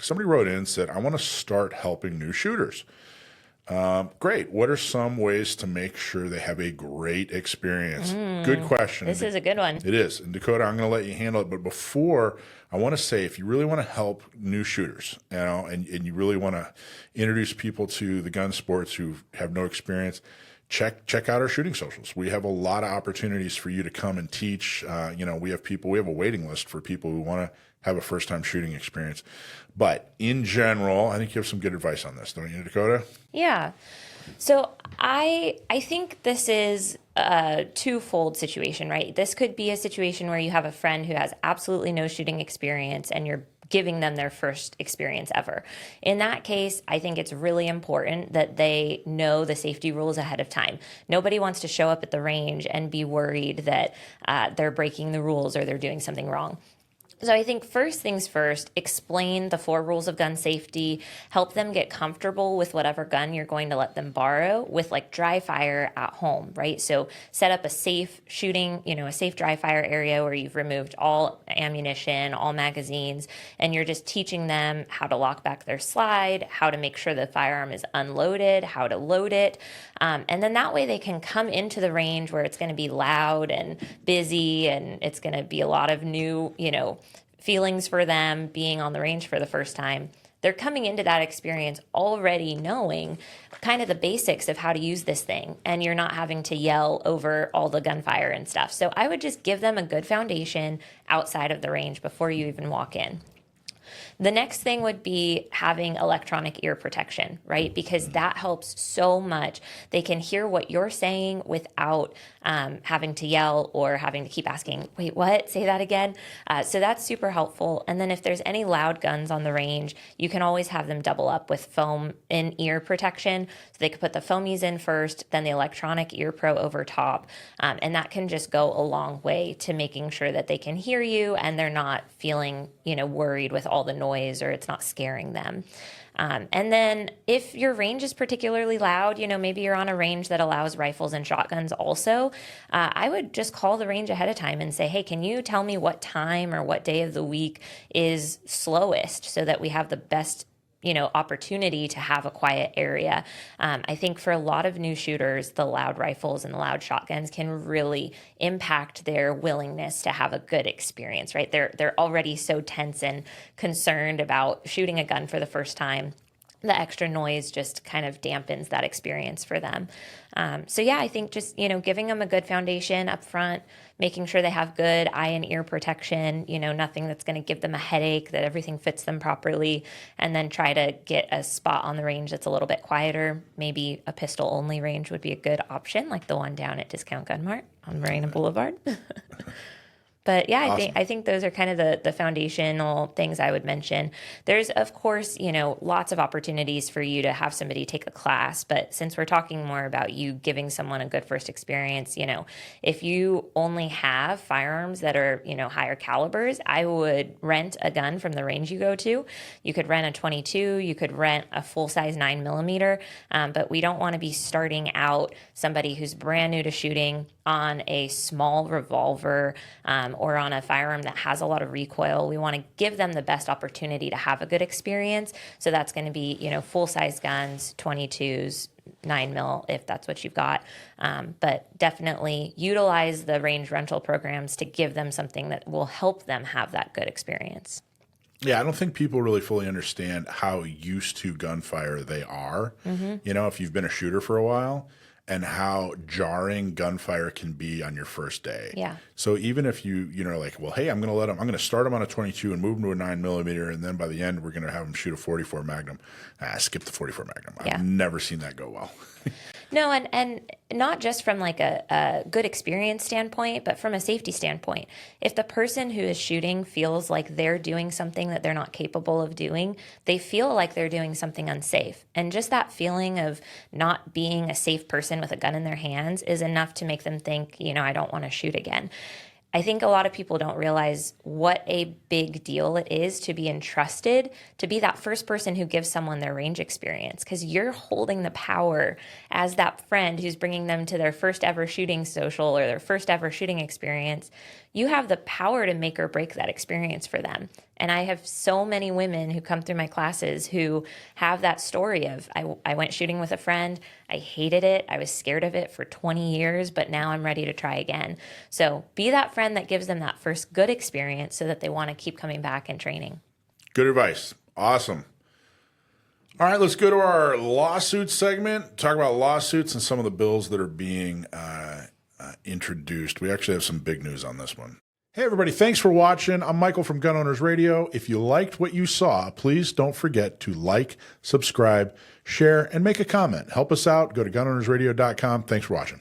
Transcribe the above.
somebody wrote in and said, I want to start helping new shooters. Great. What are some ways to make sure they have a great experience? Good question. This is a good one. It is. And Dakota, I'm going to let you handle it. But before, I want to say, if you really want to help new shooters, and you really want to introduce people to the gun sports who have no experience, check out our shooting socials. We have a lot of opportunities for you to come and teach. We have a waiting list for people who want to have a first-time shooting experience. But in general, I think you have some good advice on this, don't you, Dakota? Yeah. So I think this is a twofold situation, right? This could be a situation where you have a friend who has absolutely no shooting experience and you're giving them their first experience ever. In that case, I think it's really important that they know the safety rules ahead of time. Nobody wants to show up at the range and be worried that they're breaking the rules or they're doing something wrong. So I think first things first, explain the 4 rules of gun safety, help them get comfortable with whatever gun you're going to let them borrow with like dry fire at home, right? So set up a safe shooting, a safe dry fire area where you've removed all ammunition, all magazines, and you're just teaching them how to lock back their slide, how to make sure the firearm is unloaded, how to load it. And then that way they can come into the range where it's going to be loud and busy and it's going to be a lot of new, feelings for them being on the range for the first time. They're coming into that experience already knowing kind of the basics of how to use this thing, and you're not having to yell over all the gunfire and stuff. So I would just give them a good foundation outside of the range before you even walk in. The next thing would be having electronic ear protection, right? Because that helps so much. They can hear what you're saying without having to yell or having to keep asking, wait, what? Say that again. So that's super helpful. And then if there's any loud guns on the range, you can always have them double up with foam in ear protection. So they could put the foamies in first, then the electronic ear pro over top. And that can just go a long way to making sure that they can hear you and they're not feeling, worried with all the noise or it's not scaring them. And then if your range is particularly loud, maybe you're on a range that allows rifles and shotguns also, I would just call the range ahead of time and say, hey, can you tell me what time or what day of the week is slowest so that we have the best opportunity to have a quiet area. I think for a lot of new shooters, the loud rifles and the loud shotguns can really impact their willingness to have a good experience, right? They're already so tense and concerned about shooting a gun for the first time. The extra noise just kind of dampens that experience for them. I think just, giving them a good foundation up front, making sure they have good eye and ear protection, nothing that's going to give them a headache, that everything fits them properly, and then try to get a spot on the range that's a little bit quieter. Maybe a pistol only range would be a good option, like the one down at Discount Gun Mart on Marina Boulevard. But yeah, awesome. I think those are kind of the foundational things I would mention. There's, of course, lots of opportunities for you to have somebody take a class. But since we're talking more about you giving someone a good first experience, if you only have firearms that are, higher calibers, I would rent a gun from the range you go to. You could rent a 22, you could rent a full-size 9mm, but we don't want to be starting out somebody who's brand new to shooting on a small revolver or on a firearm that has a lot of recoil. We want to give them the best opportunity to have a good experience. So that's going to be, full-size guns, 22s, 9mm, if that's what you've got. But definitely utilize the range rental programs to give them something that will help them have that good experience. Yeah, I don't think people really fully understand how used to gunfire they are. Mm-hmm. If you've been a shooter for a while, and how jarring gunfire can be on your first day. Yeah. So even if you're like, well, hey, I'm going to start them on a 22 and move them to a 9mm, and then by the end we're going to have them shoot a 44 Magnum. Skip the 44 Magnum. Yeah. I've never seen that go well. No, and not just from like a good experience standpoint, but from a safety standpoint. If the person who is shooting feels like they're doing something that they're not capable of doing, they feel like they're doing something unsafe. And just that feeling of not being a safe person with a gun in their hands is enough to make them think, I don't want to shoot again. I think a lot of people don't realize what a big deal it is to be entrusted to be that first person who gives someone their range experience, because you're holding the power as that friend who's bringing them to their first ever shooting social or their first ever shooting experience. you have the power to make or break that experience for them. And I have so many women who come through my classes who have that story of, I went shooting with a friend, I hated it, I was scared of it for 20 years, but now I'm ready to try again. So be that friend that gives them that first good experience so that they want to keep coming back and training. Good advice. Awesome. All right, let's go to our lawsuit segment. Talk about lawsuits and some of the bills that are being introduced. We actually have some big news on this one. Hey, everybody. Thanks for watching. I'm Michael from Gun Owners Radio. If you liked what you saw, please don't forget to like, subscribe, share, and make a comment. Help us out. Go to gunownersradio.com. Thanks for watching.